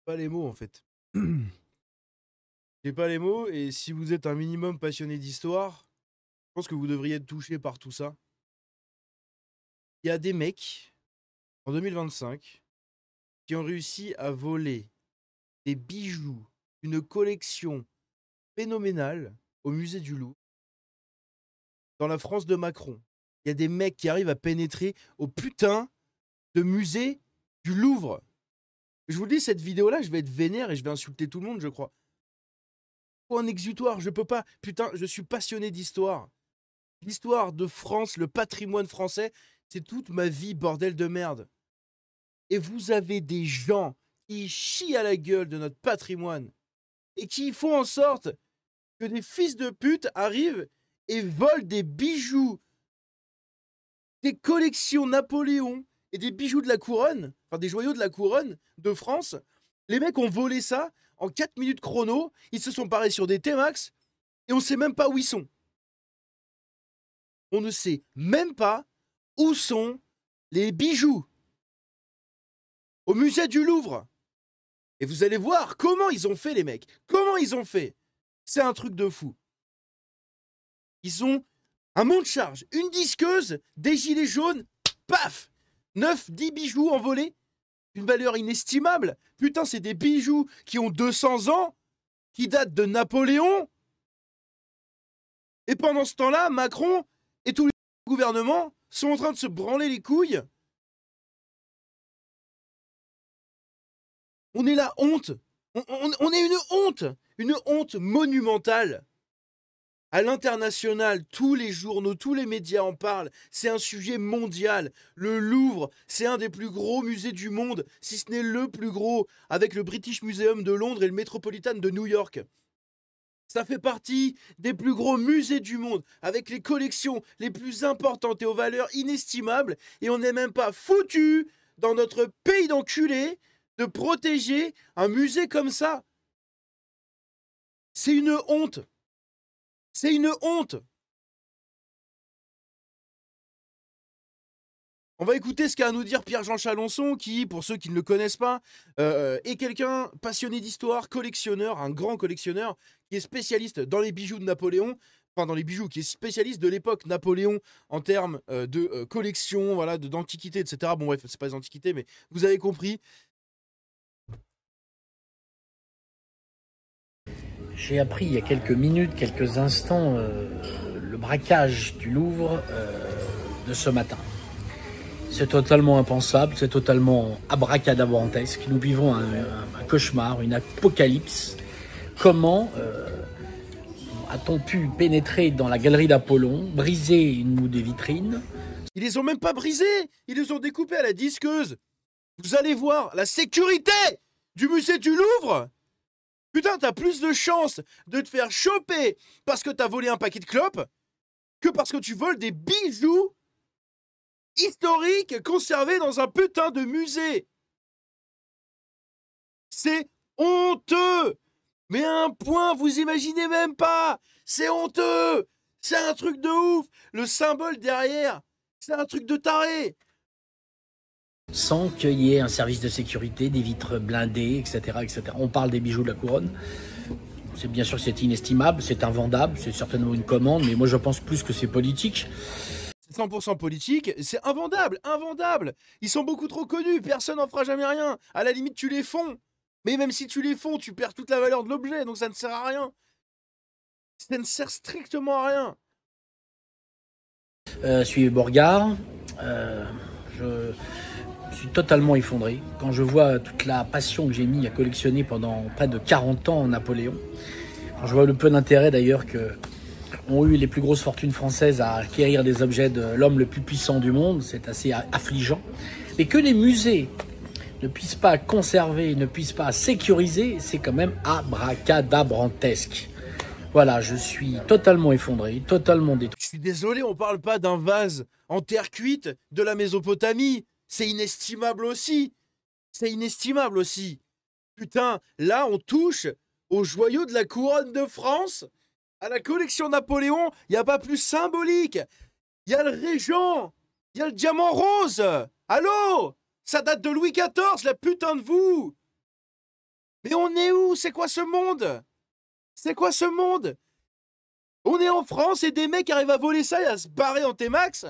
Pas les mots en fait. J'ai pas les mots et si vous êtes un minimum passionné d'histoire, je pense que vous devriez être touché par tout ça. Il y a des mecs, en 2025, qui ont réussi à voler des bijoux, une collection phénoménale au musée du Louvre, dans la France de Macron. Il y a des mecs qui arrivent à pénétrer au putain de musée du Louvre. Je vous dis, cette vidéo-là, je vais être vénère et je vais insulter tout le monde, je crois. Ou un exutoire, je peux pas. Putain, je suis passionné d'histoire. L'histoire de France, le patrimoine français, c'est toute ma vie, bordel de merde. Et vous avez des gens qui chient à la gueule de notre patrimoine et qui font en sorte que des fils de pute arrivent et volent des bijoux, des collections Napoléon et des bijoux de la couronne, enfin des joyaux de la couronne de France. Les mecs ont volé ça en 4 minutes chrono, ils se sont parés sur des T-Max et on sait même pas où ils sont. On ne sait même pas où sont les bijoux au musée du Louvre. Et vous allez voir comment ils ont fait, les mecs. Comment ils ont fait. C'est un truc de fou. Ils ont un monte charge, une disqueuse, des gilets jaunes, paf 9, 10 bijoux envolés, d'une valeur inestimable. Putain, c'est des bijoux qui ont 200 ans, qui datent de Napoléon. Et pendant ce temps-là, Macron et tous les gouvernements sont en train de se branler les couilles. On est la honte. On est une honte monumentale. À l'international, tous les journaux, tous les médias en parlent. C'est un sujet mondial. Le Louvre, c'est un des plus gros musées du monde, si ce n'est le plus gros, avec le British Museum de Londres et le Metropolitan de New York. Ça fait partie des plus gros musées du monde, avec les collections les plus importantes et aux valeurs inestimables. Et on n'est même pas foutu, dans notre pays d'enculé, de protéger un musée comme ça. C'est une honte. C'est une honte. On va écouter ce qu'a à nous dire Pierre-Jean Chalençon, qui, pour ceux qui ne le connaissent pas, est quelqu'un passionné d'histoire, collectionneur, un grand collectionneur, qui est spécialiste dans les bijoux de Napoléon, enfin dans les bijoux, qui est spécialiste de l'époque Napoléon en termes de collection, voilà, d'antiquité, etc. Bon bref, c'est pas les antiquités, mais vous avez compris. J'ai appris il y a quelques minutes, quelques instants, le braquage du Louvre de ce matin. C'est totalement impensable, c'est totalement abracadabrantesque. Nous vivons un cauchemar, une apocalypse. Comment a-t-on pu pénétrer dans la galerie d'Apollon, briser une ou des vitrines? Ils les ont même pas brisés, ils les ont découpés à la disqueuse. Vous allez voir la sécurité du musée du Louvre. Putain, t'as plus de chances de te faire choper parce que t'as volé un paquet de clopes que parce que tu voles des bijoux historiques conservés dans un putain de musée. C'est honteux. Mais à un point, vous imaginez même pas. C'est honteux. C'est un truc de ouf. Le symbole derrière, c'est un truc de taré. Sans qu'il y ait un service de sécurité, des vitres blindées, etc., etc. On parle des bijoux de la couronne. C'est bien sûr que c'est inestimable, c'est invendable, c'est certainement une commande, mais moi je pense plus que c'est politique. C'est 100% politique, c'est invendable, invendable. Ils sont beaucoup trop connus, personne n'en fera jamais rien. À la limite, tu les fonds. Mais même si tu les fonds, tu perds toute la valeur de l'objet, donc ça ne sert à rien. Ça ne sert strictement à rien. Suivez Borgard, je suis totalement effondré. Quand je vois toute la passion que j'ai mis à collectionner pendant près de 40 ans en Napoléon, quand je vois le peu d'intérêt d'ailleurs que ont eu les plus grosses fortunes françaises à acquérir des objets de l'homme le plus puissant du monde, c'est assez affligeant. Mais que les musées ne puissent pas conserver, ne puissent pas sécuriser, c'est quand même abracadabrantesque. Voilà, je suis totalement effondré, totalement détruit. Je suis désolé, on parle pas d'un vase en terre cuite de la Mésopotamie. C'est inestimable aussi. C'est inestimable aussi. Putain, là, on touche aux joyaux de la couronne de France, à la collection Napoléon. Il n'y a pas plus symbolique. Il y a le régent. Il y a le diamant rose. Allô? Ça date de Louis XIV, la putain de vous. Mais on est où? C'est quoi ce monde? C'est quoi ce monde? On est en France et des mecs arrivent à voler ça et à se barrer en T-Max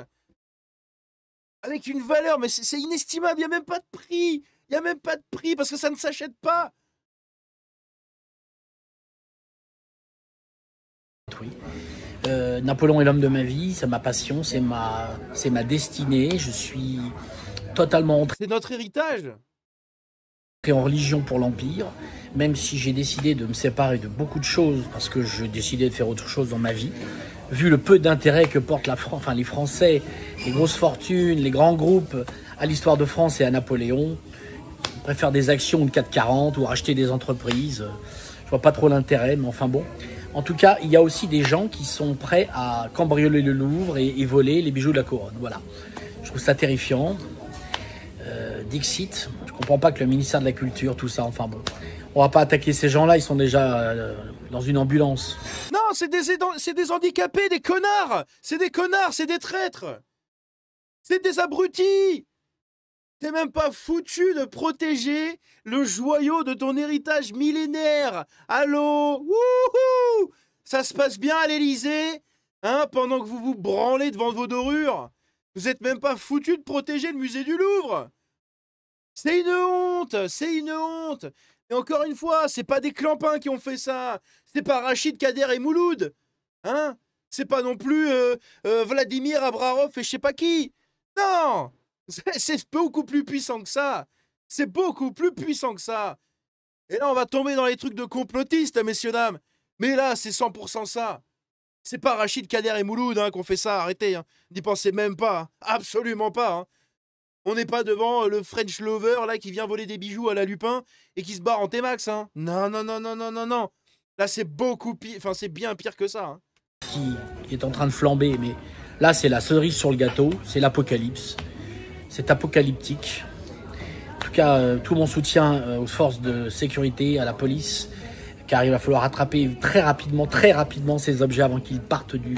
avec une valeur, mais c'est inestimable, il n'y a même pas de prix. Il n'y a même pas de prix parce que ça ne s'achète pas. Oui. Napoléon est l'homme de ma vie, c'est ma passion, c'est ma destinée. Je suis totalement entré C'est notre héritage. en religion pour l'Empire, même si j'ai décidé de me séparer de beaucoup de choses parce que je décidais de faire autre chose dans ma vie. Vu le peu d'intérêt que portent les Français, les grosses fortunes, les grands groupes à l'histoire de France et à Napoléon, ils préfèrent des actions de 440 ou racheter des entreprises. Je vois pas trop l'intérêt, mais enfin bon. En tout cas, il y a aussi des gens qui sont prêts à cambrioler le Louvre et voler les bijoux de la couronne. Voilà. Je trouve ça terrifiant. Dixit, je comprends pas que le ministère de la Culture, tout ça, enfin bon. On va pas attaquer ces gens-là, ils sont déjà dans une ambulance. Non, c'est des handicapés, des connards. C'est des connards, c'est des traîtres. C'est des abrutis. T'es même pas foutu de protéger le joyau de ton héritage millénaire. Allô? Wouhou! Ça se passe bien à l'Élysée, hein, pendant que vous vous branlez devant vos dorures. Vous êtes même pas foutu de protéger le musée du Louvre. C'est une honte, c'est une honte. Et encore une fois, c'est pas des clampins qui ont fait ça. C'est pas Rachid, Kader et Mouloud. Hein? C'est pas non plus Vladimir Abrarov et je sais pas qui. Non! C'est beaucoup plus puissant que ça. C'est beaucoup plus puissant que ça. Et là, on va tomber dans les trucs de complotistes, messieurs, dames. Mais là, c'est 100% ça. C'est pas Rachid, Kader et Mouloud hein, qu'on fait ça, arrêtez. Hein. N'y pensez même pas. Hein. Absolument pas. Hein. On n'est pas devant le French Lover là qui vient voler des bijoux à la Lupin et qui se barre en T-Max. Hein. Non, non, non, non, non, non, non. Là, c'est beaucoup pire. Enfin, c'est bien pire que ça. Hein. Qui est en train de flamber, mais là, c'est la cerise sur le gâteau. C'est l'apocalypse. C'est apocalyptique. En tout cas, tout mon soutien aux forces de sécurité, à la police, car il va falloir attraper très rapidement ces objets avant qu'ils partent du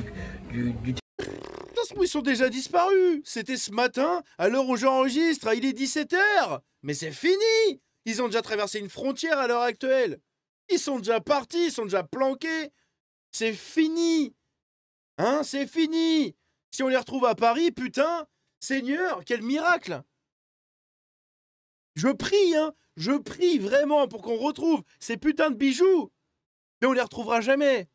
Ils sont déjà disparus. C'était ce matin, à l'heure où j'enregistre, il est 17h. Mais c'est fini. Ils ont déjà traversé une frontière à l'heure actuelle. Ils sont déjà partis, ils sont déjà planqués. C'est fini. Hein, c'est fini. Si on les retrouve à Paris, putain, Seigneur, quel miracle. Je prie, hein, je prie vraiment pour qu'on retrouve ces putains de bijoux. Mais on les retrouvera jamais.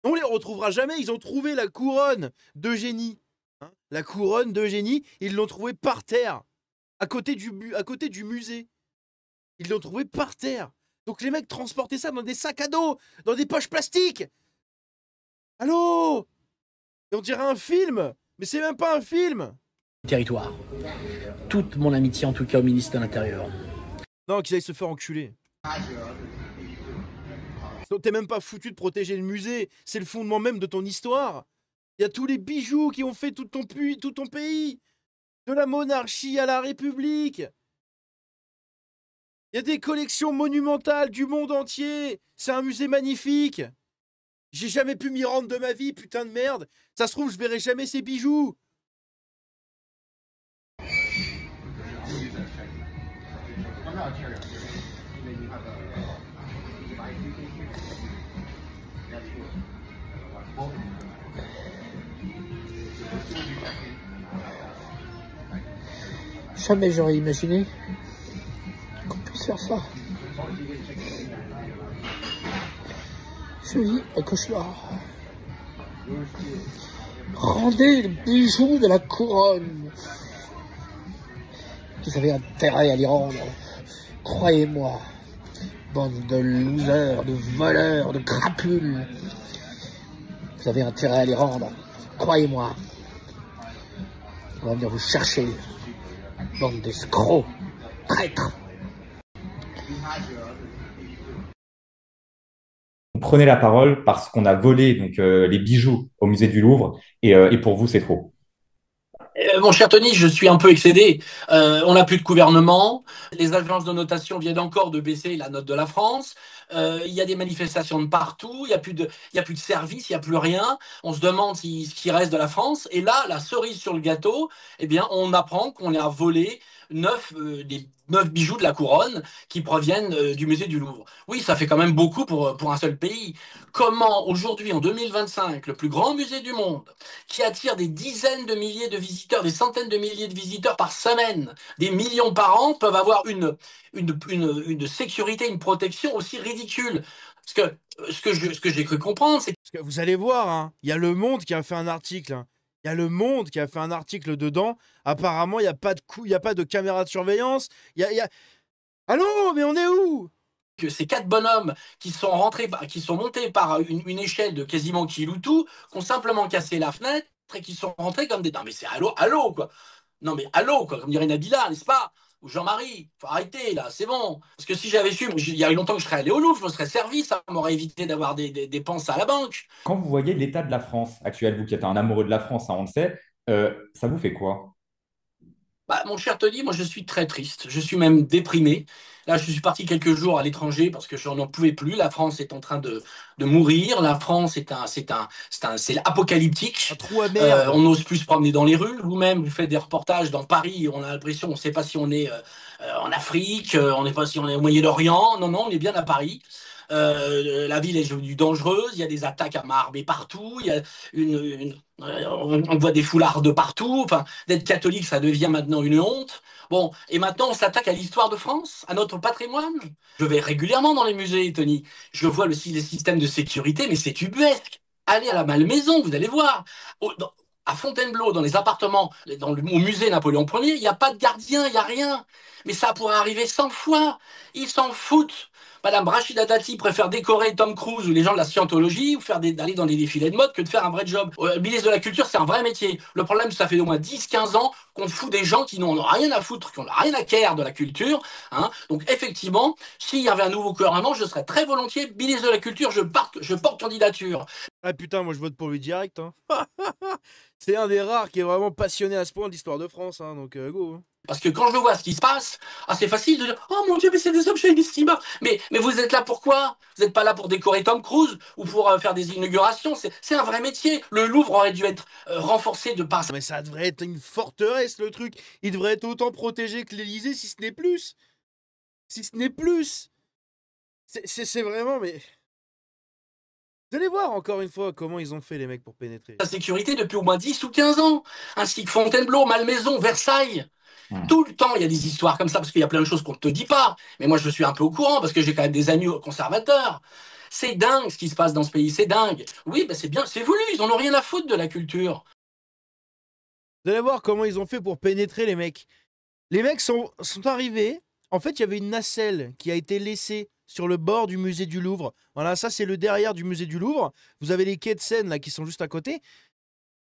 On les retrouvera jamais. Ils ont trouvé la couronne d'Eugénie. Hein, la couronne d'Eugénie, ils l'ont trouvée par terre, à côté du musée. Ils l'ont trouvée par terre. Donc les mecs transportaient ça dans des sacs à dos, dans des poches plastiques. Allô? Et on dirait un film. Mais c'est même pas un film. territoire. Toute mon amitié, en tout cas, au ministre de l'Intérieur. Non, qu'ils aillent se faire enculer. T'es même pas foutu de protéger le musée. C'est le fondement même de ton histoire. Il y a tous les bijoux qui ont fait tout ton pays. De la monarchie à la République. Il y a des collections monumentales du monde entier. C'est un musée magnifique. J'ai jamais pu m'y rendre de ma vie, putain de merde. Ça se trouve, je verrai jamais ces bijoux. Jamais j'aurais imaginé qu'on puisse faire ça. Je vis un cauchemar. Rendez le bijou de la couronne. Vous avez intérêt à l'y rendre. Croyez-moi. Bande de losers, de voleurs, de crapules. Vous avez intérêt à les rendre. Croyez-moi. On va venir vous chercher. Bande d'escrocs, traîtres. Vous prenez la parole parce qu'on a volé donc les bijoux au musée du Louvre et pour vous c'est trop. Mon cher Tony, je suis un peu excédé. On n'a plus de gouvernement. Les agences de notation viennent encore de baisser la note de la France. Il y a des manifestations de partout. Il y a plus de service, il n'y a plus rien. On se demande ce qui reste de la France. Et là, la cerise sur le gâteau, eh bien, on apprend qu'on a volé des 9 bijoux de la couronne qui proviennent du musée du Louvre. Oui, ça fait quand même beaucoup pour un seul pays. Comment aujourd'hui, en 2025, le plus grand musée du monde, qui attire des dizaines de milliers de visiteurs, des centaines de milliers de visiteurs par semaine, des millions par an, peuvent avoir une sécurité, une protection aussi ridicule? Parce que ce que j'ai cru comprendre, c'est Parce que vous allez voir, hein, il y a Le Monde qui a fait un article. Hein. Il y a Le Monde qui a fait un article dedans. Apparemment, il n'y a pas de il y a pas de caméra de surveillance. Il y a... Allô, mais on est où? que ces quatre bonhommes qui sont rentrés, qui sont montés par une échelle de quasiment Kiloutou, qui ont simplement cassé la fenêtre et qui sont rentrés comme des... Non mais c'est allô, allô quoi. Non mais allô quoi, comme dirait Nabila, n'est-ce pas? Ou Jean-Marie, faut arrêter là, c'est bon. Parce que si j'avais su, il y a eu longtemps que je serais allé au Louvre, je me serais servi, ça m'aurait évité d'avoir des dépenses à la banque. Quand vous voyez l'état de la France actuelle, vous qui êtes un amoureux de la France, hein, on le sait, ça vous fait quoi? Bah, mon cher Tony, moi je suis très triste, je suis même déprimé. Là, je suis parti quelques jours à l'étranger parce que je n'en pouvais plus. La France est en train de mourir. La France c'est Un apocalyptique. trou à merde. On n'ose plus se promener dans les rues. Vous-même, vous faites des reportages dans Paris. On a l'impression, on ne sait pas si on est en Afrique, on n'est pas si on est au Moyen-Orient. Non, non, on est bien à Paris. La ville est devenue dangereuse. Il y a des attaques à main armée partout. Il y a on voit des foulards de partout. Enfin, d'être catholique, ça devient maintenant une honte. Bon, et maintenant, on s'attaque à l'histoire de France, à notre patrimoine. Je vais régulièrement dans les musées, Tony. Je vois les systèmes de sécurité, mais c'est ubuesque. Allez à la Malmaison, vous allez voir. À Fontainebleau, dans les appartements, au musée Napoléon Ier, il n'y a pas de gardien, il n'y a rien. Mais ça pourrait arriver 100 fois. Ils s'en foutent. Madame Rachida Dati préfère décorer Tom Cruise ou les gens de la scientologie ou d'aller dans des défilés de mode que de faire un vrai job. Le ministre de la Culture, c'est un vrai métier. Le problème, ça fait au moins 10-15 ans qu'on fout des gens qui n'ont rien à foutre, qui n'ont rien à care de la culture. Hein. Donc, effectivement, s'il y avait un nouveau gouvernement, je serais très volontiers ministre de la Culture, je porte candidature. Ah putain, moi je vote pour lui direct. Hein. C'est un des rares qui est vraiment passionné à ce point de l'histoire de France. Hein, donc go. Hein. Parce que quand je vois ce qui se passe, c'est facile de dire oh mon Dieu, mais c'est des objets inestimables. Mais vous êtes là pourquoi? Vous n'êtes pas là pour décorer Tom Cruise ou pour faire des inaugurations. C'est un vrai métier. Le Louvre aurait dû être renforcé de par. Mais ça devrait être une forteresse le truc. Il devrait être autant protégé que l'Elysée si ce n'est plus. Si ce n'est plus. C'est vraiment, mais. Vous allez voir encore une fois comment ils ont fait les mecs pour pénétrer. La sécurité depuis au moins 10 ou 15 ans, ainsi que Fontainebleau, Malmaison, Versailles. Tout le temps, il y a des histoires comme ça, parce qu'il y a plein de choses qu'on ne te dit pas. Mais moi, je suis un peu au courant, parce que j'ai quand même des amis conservateurs. C'est dingue ce qui se passe dans ce pays, c'est dingue. Oui, ben c'est bien, c'est voulu, ils en ont rien à foutre de la culture. Vous allez voir comment ils ont fait pour pénétrer les mecs. Les mecs sont arrivés. En fait, il y avait une nacelle qui a été laissée sur le bord du musée du Louvre. Voilà, ça c'est le derrière du musée du Louvre. Vous avez les quais de Seine là qui sont juste à côté.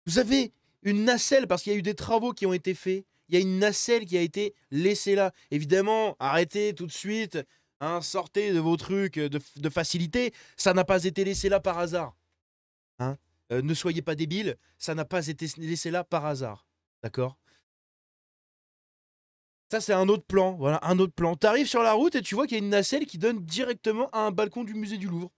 Vous avez une nacelle parce qu'il y a eu des travaux qui ont été faits. Il y a une nacelle qui a été laissée là. Évidemment, arrêtez tout de suite. Hein, sortez de vos trucs de facilité. Ça n'a pas été laissé là par hasard. Hein, ne soyez pas débiles. Ça n'a pas été laissé là par hasard. D'accord? Ça, c'est un autre plan. Voilà, un autre plan. T'arrives sur la route et tu vois qu'il y a une nacelle qui donne directement à un balcon du musée du Louvre.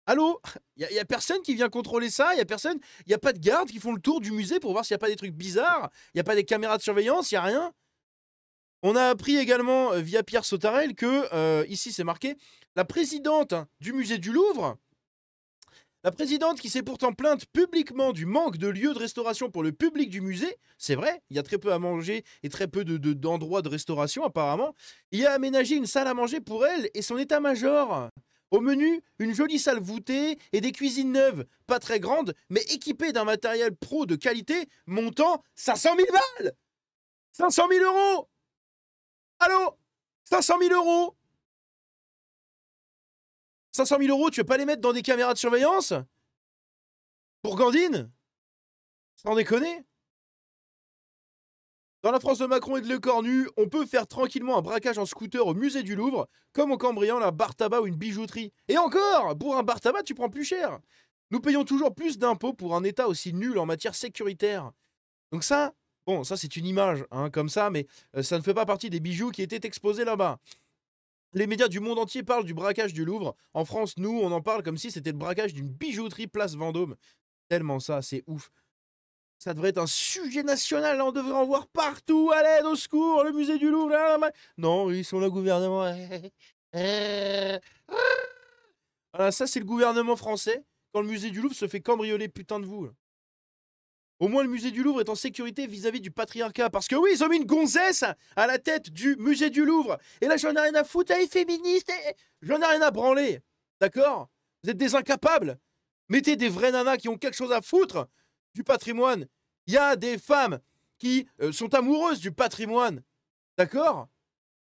Allô? Il y a personne qui vient contrôler ça? Il y a personne? Il n'y a pas de gardes qui font le tour du musée pour voir s'il n'y a pas des trucs bizarres? Il n'y a pas des caméras de surveillance? Il n'y a rien? On a appris également via Pierre Sautarel que, ici c'est marqué, la présidente du musée du Louvre, la présidente qui s'est pourtant plainte publiquement du manque de lieux de restauration pour le public du musée, c'est vrai, il y a très peu à manger et très peu d'endroits de restauration apparemment, il a aménagé une salle à manger pour elle et son état-major. Au menu, une jolie salle voûtée et des cuisines neuves, pas très grandes, mais équipées d'un matériel pro de qualité montant 500 000 balles! 500 000 euros! Allô? 500 000 euros! 500 000 euros, tu veux pas les mettre dans des caméras de surveillance? Pour Gandine? Sans déconner? Dans la France de Macron et de Lecornu, on peut faire tranquillement un braquage en scooter au musée du Louvre, comme en cambriant un bar tabac ou une bijouterie. Et encore, pour un bar tabac, tu prends plus cher. Nous payons toujours plus d'impôts pour un État aussi nul en matière sécuritaire. Donc ça, bon, ça c'est une image, hein, comme ça, mais ça ne fait pas partie des bijoux qui étaient exposés là-bas. Les médias du monde entier parlent du braquage du Louvre. En France, nous, on en parle comme si c'était le braquage d'une bijouterie place Vendôme. Tellement ça, c'est ouf. Ça devrait être un sujet national, là, on devrait en voir partout, à l'aide, au secours, le musée du Louvre, là, là. Non, ils sont là, gouvernement. Voilà, ça, c'est le gouvernement français, quand le musée du Louvre se fait cambrioler, putain de vous. Au moins, le musée du Louvre est en sécurité vis-à-vis du patriarcat. Parce que oui, ils ont mis une gonzesse à la tête du musée du Louvre. Et là, j'en ai rien à foutre, elle est féministe, j'en ai rien à branler. D'accord? Vous êtes des incapables. Mettez des vraies nanas qui ont quelque chose à foutre du patrimoine. Il y a des femmes qui sont amoureuses du patrimoine. D'accord?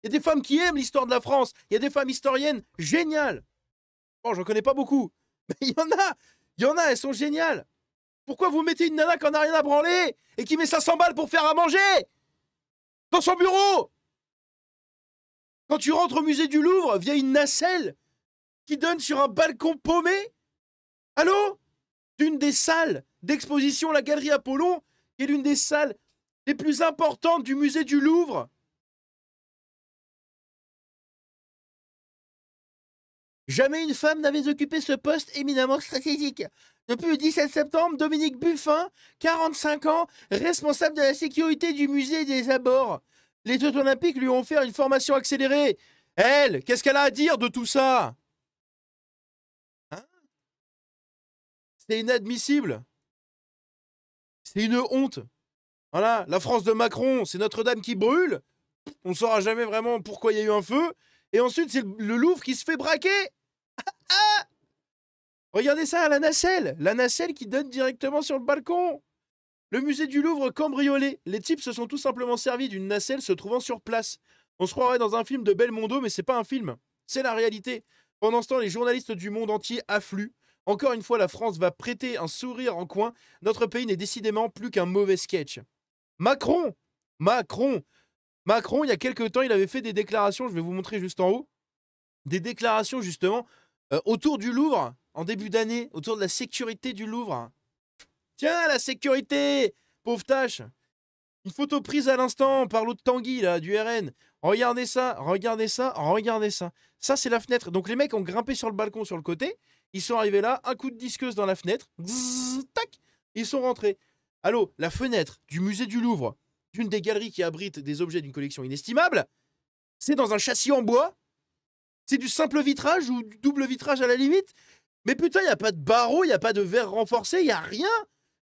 Il y a des femmes qui aiment l'histoire de la France. Il y a des femmes historiennes géniales. Bon, j'en connais pas beaucoup. Mais il y en a, elles sont géniales. Pourquoi vous mettez une nana qui en a rien à branler et qui met 500 balles pour faire à manger dans son bureau? Quand tu rentres au musée du Louvre via une nacelle qui donne sur un balcon paumé, allô? D'une des salles d'exposition, la Galerie Apollon, qui est l'une des salles les plus importantes du musée du Louvre. Jamais une femme n'avait occupé ce poste éminemment stratégique. Depuis le 17 septembre, Dominique Buffin, 45 ans, responsable de la sécurité du musée des abords. Les Jeux Olympiques lui ont offert une formation accélérée. Elle, qu'est-ce qu'elle a à dire de tout ça? Hein? C'est inadmissible. C'est une honte. Voilà, la France de Macron, c'est Notre-Dame qui brûle. On ne saura jamais vraiment pourquoi il y a eu un feu. Et ensuite, c'est le Louvre qui se fait braquer. Ah! Regardez ça, la nacelle qui donne directement sur le balcon. Le musée du Louvre cambriolé. Les types se sont tout simplement servis d'une nacelle se trouvant sur place. On se croirait dans un film de Belmondo, mais c'est pas un film. C'est la réalité. Pendant ce temps, les journalistes du monde entier affluent. Encore une fois, la France va prêter un sourire en coin. Notre pays n'est décidément plus qu'un mauvais sketch. Macron, il y a quelques temps, il avait fait des déclarations, je vais vous montrer juste en haut, des déclarations justement autour du Louvre, en début d'année, autour de la sécurité du Louvre. Tiens, la sécurité, pauvre tâche. Une photo prise à l'instant par l'autre Tanguy, là, du RN. Regardez ça. Ça, c'est la fenêtre. Donc les mecs ont grimpé sur le balcon sur le côté, ils sont arrivés là, un coup de disqueuse dans la fenêtre, zzz, tac, ils sont rentrés. Allô, la fenêtre du musée du Louvre, d'une des galeries qui abrite des objets d'une collection inestimable, c'est dans un châssis en bois. C'est du simple vitrage ou du double vitrage à la limite. Mais putain, il n'y a pas de barreaux, il n'y a pas de verre renforcé, il n'y a rien.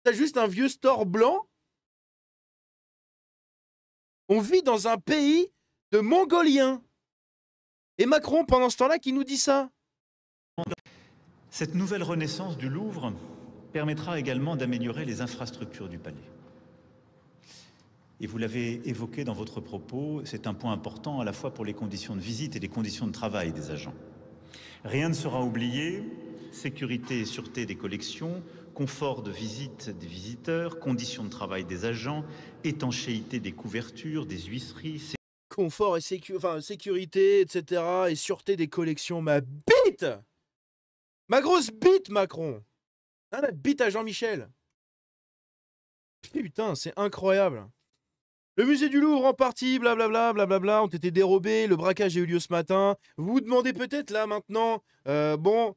T'as juste un vieux store blanc. On vit dans un pays de Mongoliens. Et Macron, pendant ce temps-là, qui nous dit ça. Cette nouvelle renaissance du Louvre permettra également d'améliorer les infrastructures du palais. Et vous l'avez évoqué dans votre propos, c'est un point important à la fois pour les conditions de visite et les conditions de travail des agents. Rien ne sera oublié, sécurité et sûreté des collections, confort de visite des visiteurs, conditions de travail des agents, étanchéité des couvertures, des huisseries... Confort et sécurité, etc. et sûreté des collections, ma bite! Ma grosse bite, Macron! Ah, la bite à Jean-Michel! Putain, c'est incroyable! Le musée du Louvre en partie, blablabla, ont été dérobés, le braquage a eu lieu ce matin. Vous vous demandez peut-être là maintenant, bon,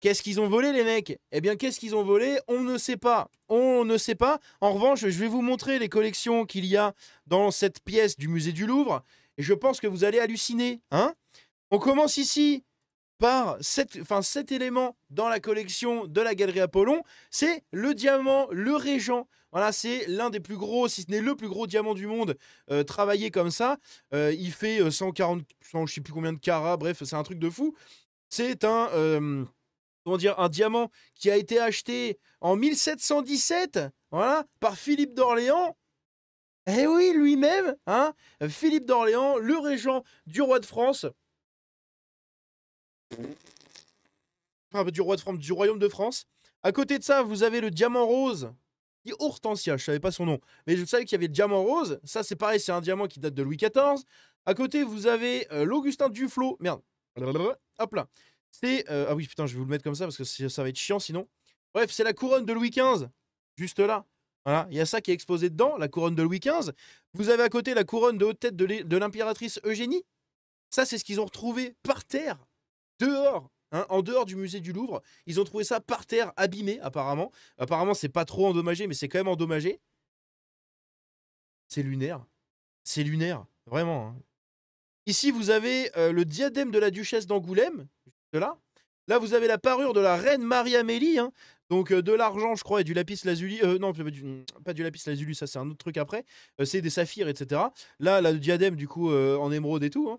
qu'est-ce qu'ils ont volé les mecs? Eh bien, qu'est-ce qu'ils ont volé? On ne sait pas. On ne sait pas. En revanche, je vais vous montrer les collections qu'il y a dans cette pièce du musée du Louvre. Et je pense que vous allez halluciner. Hein? On commence ici par cet élément dans la collection de la Galerie Apollon. C'est le diamant, le Régent. Voilà, c'est l'un des plus gros, si ce n'est le plus gros diamant du monde, travaillé comme ça. Il fait 140, je sais plus combien de carats, bref, c'est un truc de fou. C'est un diamant qui a été acheté en 1717, voilà, par Philippe d'Orléans. Eh oui, lui-même, hein, Philippe d'Orléans, le régent du roi de France. Enfin, du royaume de France. À côté de ça, vous avez le diamant rose. Dit Hortensia, je savais pas son nom, mais je savais qu'il y avait le diamant rose. Ça, c'est pareil, c'est un diamant qui date de Louis XIV. À côté, vous avez l'Augustin Duflot. Merde. Hop là. C'est... ah oui, putain, je vais vous le mettre comme ça parce que ça va être chiant sinon. Bref, c'est la couronne de Louis XV. Juste là. Voilà, il y a ça qui est exposé dedans, la couronne de Louis XV. Vous avez à côté la couronne de haute tête de l'impératrice Eugénie. Ça, c'est ce qu'ils ont retrouvé par terre, dehors, hein, en dehors du musée du Louvre. Ils ont trouvé ça par terre, abîmé, apparemment. Apparemment, c'est pas trop endommagé, mais c'est quand même endommagé. C'est lunaire. C'est lunaire, vraiment. Hein. Ici, vous avez le diadème de la duchesse d'Angoulême, juste là. Là, vous avez la parure de la reine Marie-Amélie, hein. Donc de l'argent, je crois, et du lapis lazuli. Non, pas du lapis lazuli, ça c'est un autre truc après. C'est des saphirs, etc. Là, le diadème, du coup, en émeraude et tout. Hein.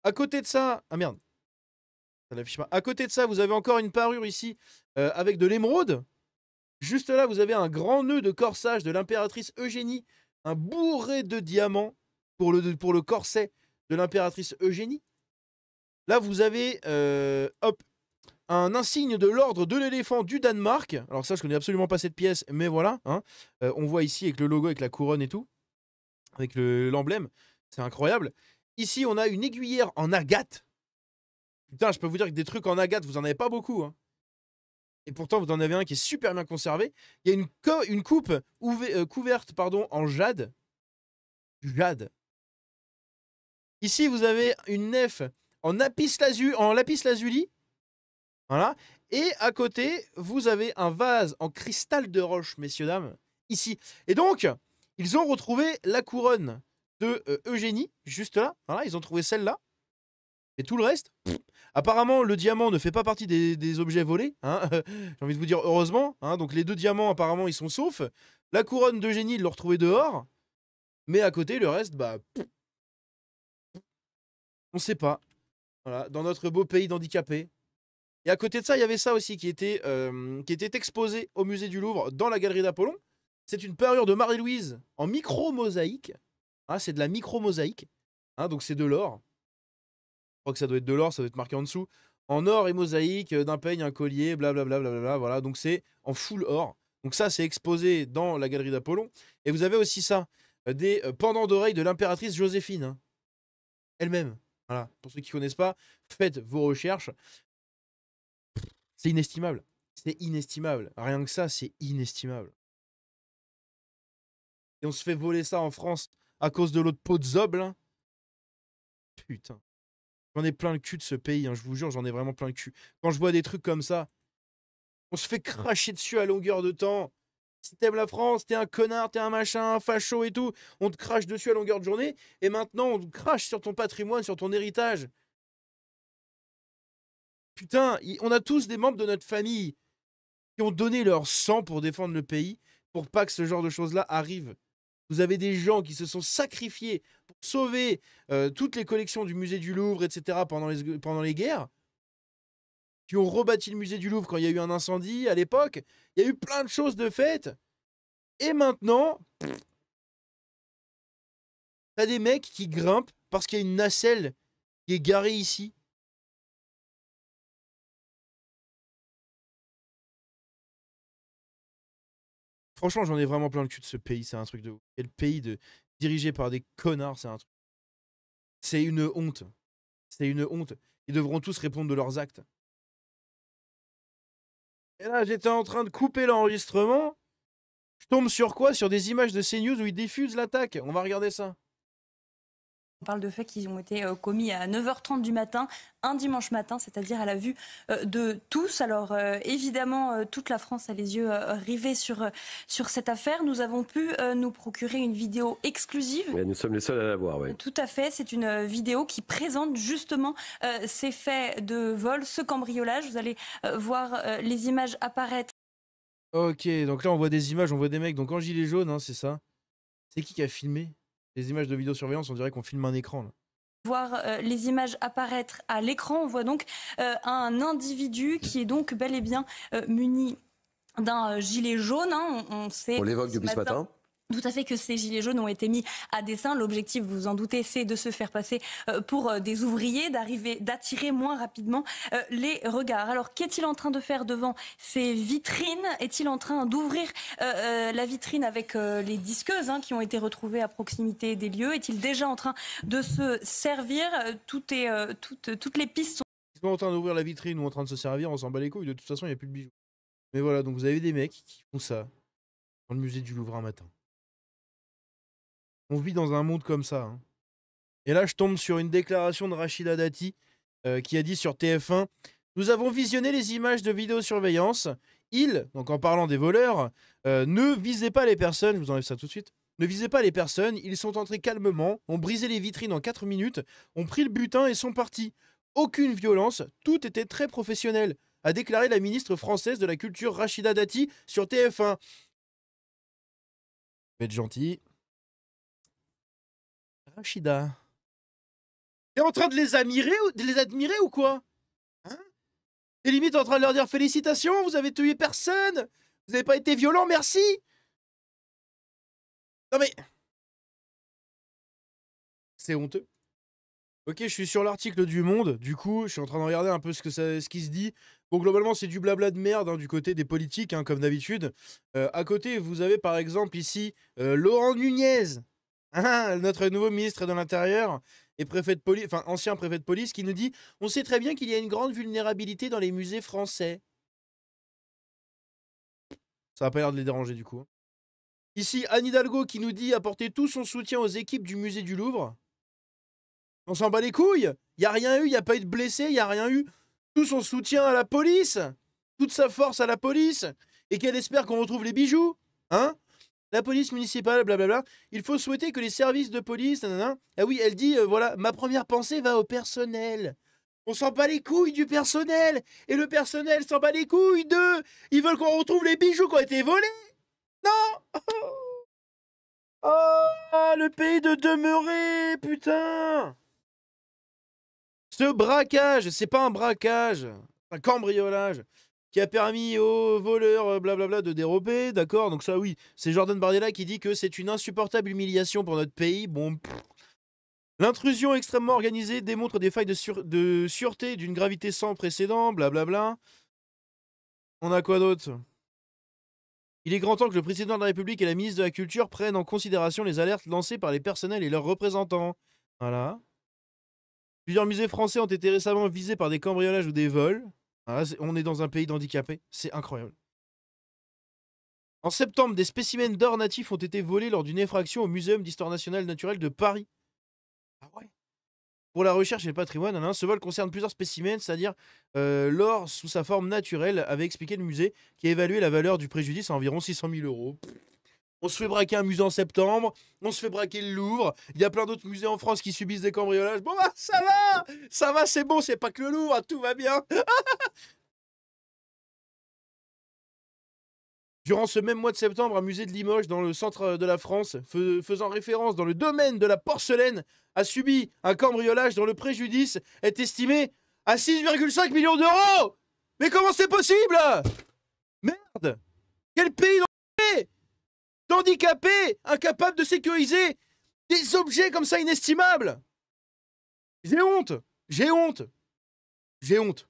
À côté de ça... Ah merde. Ça l'affiche pas. À côté de ça, vous avez encore une parure ici avec de l'émeraude. Juste là, vous avez un grand nœud de corsage de l'impératrice Eugénie. Un bourré de diamants pour le corset de l'impératrice Eugénie. Là, vous avez hop, un insigne de l'ordre de l'éléphant du Danemark. Alors ça, je connais absolument pas cette pièce, mais voilà. Hein. On voit ici avec le logo, avec la couronne et tout. Avec l'emblème. C'est incroyable. Ici, on a une aiguillère en agate. Putain, je peux vous dire que des trucs en agate, vous en avez pas beaucoup. Hein. Et pourtant, vous en avez un qui est super bien conservé. Il y a une coupe couverte en jade. Du jade. Ici, vous avez une nef en lapis lazuli. Voilà. Et à côté, vous avez un vase en cristal de roche, messieurs, dames. Ici. Et donc, ils ont retrouvé la couronne de Eugénie, juste là. Voilà, ils ont trouvé celle-là. Et tout le reste, apparemment, le diamant ne fait pas partie des objets volés. Hein. J'ai envie de vous dire heureusement. Hein. Donc les 2 diamants, apparemment, ils sont saufs. La couronne d'Eugénie, ils l'ont retrouvée dehors. Mais à côté, le reste, bah... on sait pas. Voilà, dans notre beau pays d'handicapés. Et à côté de ça, il y avait ça aussi qui était exposé au musée du Louvre dans la galerie d'Apollon. C'est une parure de Marie-Louise en micro-mosaïque. Ah, c'est de la micro-mosaïque. Hein, donc c'est de l'or. Je crois que ça doit être de l'or, ça doit être marqué en dessous. En or et mosaïque, d'un peigne, un collier, blablabla. Voilà, donc c'est en full or. Donc ça, c'est exposé dans la galerie d'Apollon. Et vous avez aussi ça, des pendants d'oreilles de l'impératrice Joséphine. Hein. Elle-même. Voilà, pour ceux qui ne connaissent pas, faites vos recherches. C'est inestimable. C'est inestimable. Rien que ça, c'est inestimable. Et on se fait voler ça en France à cause de l'autre pot de zob, là. Putain. J'en ai plein le cul de ce pays, hein, je vous jure, j'en ai vraiment plein le cul. Quand je vois des trucs comme ça, on se fait cracher dessus à longueur de temps. Si t'aimes la France, t'es un connard, t'es un machin, un facho et tout, on te crache dessus à longueur de journée, et maintenant on te crache sur ton patrimoine, sur ton héritage. Putain, on a tous des membres de notre famille qui ont donné leur sang pour défendre le pays, pour pas que ce genre de choses-là arrive. Vous avez des gens qui se sont sacrifiés pour sauver toutes les collections du musée du Louvre, etc. pendant les guerres, qui ont rebâti le musée du Louvre quand il y a eu un incendie à l'époque. Il y a eu plein de choses de faites. Et maintenant, t'as des mecs qui grimpent parce qu'il y a une nacelle qui est garée ici. Franchement, j'en ai vraiment plein le cul de ce pays, c'est un truc de ouf. Et le pays dirigé par des connards, c'est un truc. C'est une honte. C'est une honte. Ils devront tous répondre de leurs actes. Et là, j'étais en train de couper l'enregistrement. Je tombe sur quoi? Sur des images de CNews où ils diffusent l'attaque. On va regarder ça. On parle de faits qui ont été commis à 9h30 du matin, un dimanche matin, c'est-à-dire à la vue de tous. Alors évidemment, toute la France a les yeux rivés sur cette affaire. Nous avons pu nous procurer une vidéo exclusive. Ouais, nous sommes les seuls à la voir, oui. Tout à fait, c'est une vidéo qui présente justement ces faits de vol, ce cambriolage. Vous allez voir les images apparaître. Ok, donc là on voit des images, on voit des mecs. Donc en gilet jaune, hein, c'est ça. C'est qui a filmé? Les images de vidéosurveillance, on dirait qu'on filme un écran là. Voir les images apparaître à l'écran, on voit donc un individu qui est donc bel et bien muni d'un gilet jaune. Hein. On sait. On l'évoque depuis ce matin. Tout à fait, que ces gilets jaunes ont été mis à dessein. L'objectif, vous vous en doutez, c'est de se faire passer pour des ouvriers, d'attirer moins rapidement les regards. Alors, qu'est-il en train de faire devant ces vitrines? Est-il en train d'ouvrir la vitrine avec les disqueuses qui ont été retrouvées à proximité des lieux? Est-il déjà en train de se servir? Toutes les pistes sont... Ils sont en train d'ouvrir la vitrine ou en train de se servir, on s'en bat les couilles. De toute façon, il n'y a plus de bijoux. Mais voilà, donc vous avez des mecs qui font ça dans le musée du Louvre un matin. On vit dans un monde comme ça. Hein. Et là, je tombe sur une déclaration de Rachida Dati qui a dit sur TF1 Nous avons visionné les images de vidéosurveillance. Ils, donc en parlant des voleurs, ne visaient pas les personnes. Je vous enlève ça tout de suite. Ne visez pas les personnes. Ils sont entrés calmement, ont brisé les vitrines en 4 minutes, ont pris le butin et sont partis. Aucune violence, tout était très professionnel, a déclaré la ministre française de la Culture Rachida Dati sur TF1. Vous êtes gentil. Rachida. T'es en train de les admirer ou quoi? Hein? T'es limite en train de leur dire félicitations, vous avez tué personne, vous n'avez pas été violent, merci. Non mais... C'est honteux. Ok, je suis sur l'article du Monde, du coup, je suis en train de regarder un peu ce qui se dit. Bon, globalement, c'est du blabla de merde hein, du côté des politiques, hein, comme d'habitude. À côté, vous avez par exemple ici Laurent Nunez, hein, notre nouveau ministre de l'Intérieur et préfet de police, enfin ancien préfet de police, qui nous dit « On sait très bien qu'il y a une grande vulnérabilité dans les musées français. » Ça va pas l'air de les déranger du coup. Hein. Ici, Anne Hidalgo qui nous dit apporter tout son soutien aux équipes du musée du Louvre. On s'en bat les couilles. Il n'y a rien eu, il n'y a pas eu de blessés, il n'y a rien eu. Tout son soutien à la police. Toute sa force à la police. Et qu'elle espère qu'on retrouve les bijoux. Hein? La police municipale, blablabla. Il faut souhaiter que les services de police... Nanana. Ah oui, elle dit, voilà, ma première pensée va au personnel. On s'en bat les couilles du personnel. Et le personnel s'en bat les couilles d'eux. Ils veulent qu'on retrouve les bijoux qui ont été volés. Non. Oh, le pays de demeurer, putain. Ce braquage, c'est pas un braquage, un cambriolage qui a permis aux voleurs blablabla de dérober, d'accord? Donc ça oui, c'est Jordan Bardella qui dit que c'est une insupportable humiliation pour notre pays. Bon, l'intrusion extrêmement organisée démontre des failles de sûreté d'une gravité sans précédent, blablabla. On a quoi d'autre? Il est grand temps que le président de la République et la ministre de la Culture prennent en considération les alertes lancées par les personnels et leurs représentants. Voilà. Plusieurs musées français ont été récemment visés par des cambriolages ou des vols. Voilà, on est dans un pays d'handicapés. C'est incroyable. En septembre, des spécimens d'or natifs ont été volés lors d'une effraction au Muséum d'histoire nationale naturelle de Paris. Ah ouais. Pour la recherche et le patrimoine, ce vol concerne plusieurs spécimens, c'est-à-dire l'or sous sa forme naturelle, avait expliqué le musée, qui a évalué la valeur du préjudice à environ 600 000 €. On se fait braquer un musée en septembre, on se fait braquer le Louvre, il y a plein d'autres musées en France qui subissent des cambriolages. Bon bah ça va, c'est bon, c'est pas que le Louvre, tout va bien. Durant ce même mois de septembre, un musée de Limoges, dans le centre de la France, faisant référence dans le domaine de la porcelaine, a subi un cambriolage dont le préjudice est estimé à 6,5 millions d'euros. Mais comment c'est possible? Merde. Quel pays d'handicapés, incapables de sécuriser des objets comme ça inestimables. J'ai honte. J'ai honte. J'ai honte.